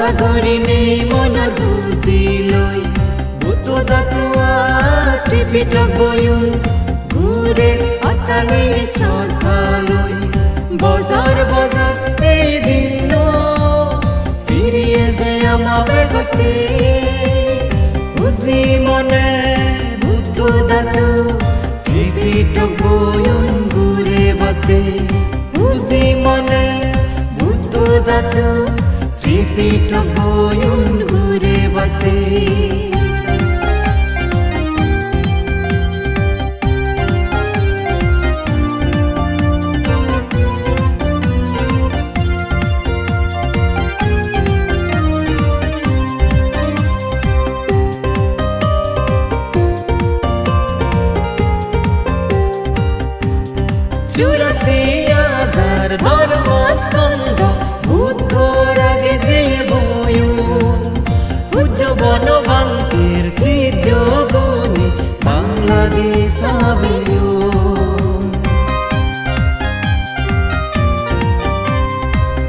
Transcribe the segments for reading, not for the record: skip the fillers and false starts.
শ্রদ্ধা করিনি মনৰ বুজি লৈ বুদ্ধ দাতুয়া ত্ৰিপিটক বয়ুন ঘুরে অতালে শ্রদ্ধা লৈ বজাৰ বজাৰ এই দিন ফিরিয়ে যে আমার বেগতে বুজি মনে বুদ্ধ দাতু ত্রিপিটক বয়ুন ঘুরে বাতে বুজি মনে বুদ্ধ দাতু ত্রিপিটক বয়ুন ঘুরে বাতে চুরাশি হাজার ধর্মস্কন্ধ বুদ্ধর আগে যে বয়ুন পূজ্য বনবাঙ্কের শ্রীজগণী বাংলাদেশ আবেয়ন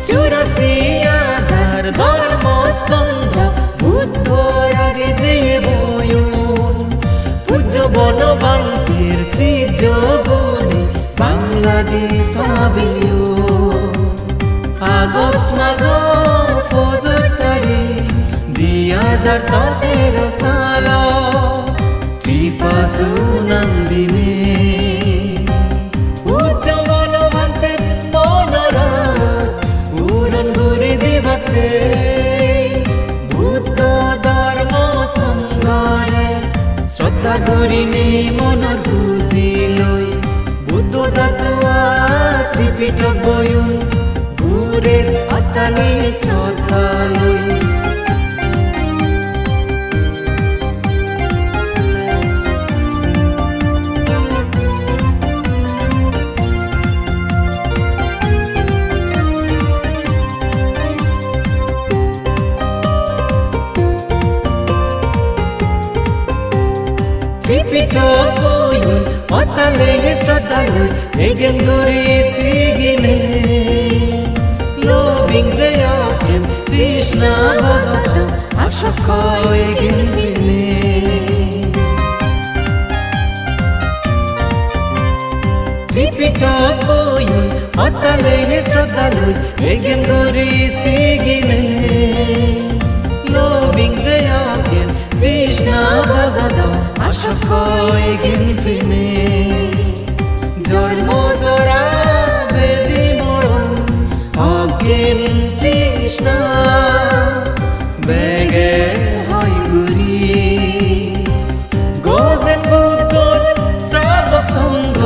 চুরাশি হাজার ধর্মস্কন্ধ বুদ্ধর আগে যে বয়ুন পূজ্য বনবাঙ্কের শ্রীজগণী বাংলাদেশ আবেয়ন আগস্ট মাসৰ 5 তাৰিখ 2017 সালত ত্ৰিপাসুনাম দিনে উচ্চ বনবান্তের বনরাজ পূরণ করে দেবাতে বুদ্ধ ধর্ম সংঘরে শ্রদ্ধা করিনি মনৰ বুজি লৈ বুদ্ধ দাতুয়া ত্রিপিটক বয়ুন ঘুরে অতালে শ্রদ্ধা লৈ ত্রিপিটক বয়ুন অতালে শ্রদ্ধা লৈ এগেম গরি সিগিনে লবিং যে আকেন তৃষ্ণা বজত আশক এগেম ফিনে ত্রিপিটক বয়ুন অতালে শ্রদ্ধা লৈ এগেম গরি সিগিনে লবিং যে আকেন তৃষ্ণা বজত আশক এগেম ফিনে জন্ম জরা বেদি মরণ অজ্ঞান তৃষ্ণা বেগে হয় ঘুরি গোজেন বুদ্ধ শ্রাবক সংঘ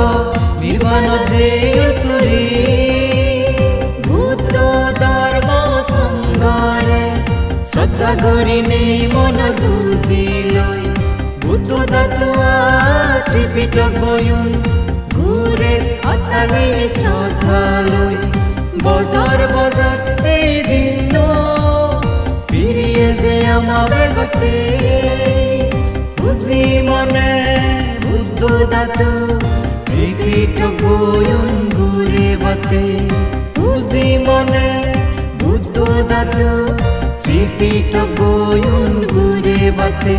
নির্বাণ যে তুরি বুদ্ধ ধর্ম সংঘরে শ্রদ্ধা করিনি মনৰ বুজি লৈ বুদ্ধ দাতুয়া ত্রিপিটক বয়ুন ঘুরে অতালে শ্রদ্ধা লৈ বজাৰ বজাৰ এই দিন ফিরিয়ে যে আমার বেগতে বুজি মনে বুদ্ধ দাতু ত্রিপিটক বয়ুন ঘুরে বাতে বুজি মনে বুদ্ধ দাতু ত্রিপিটক বয়ুন ঘুরে বাতে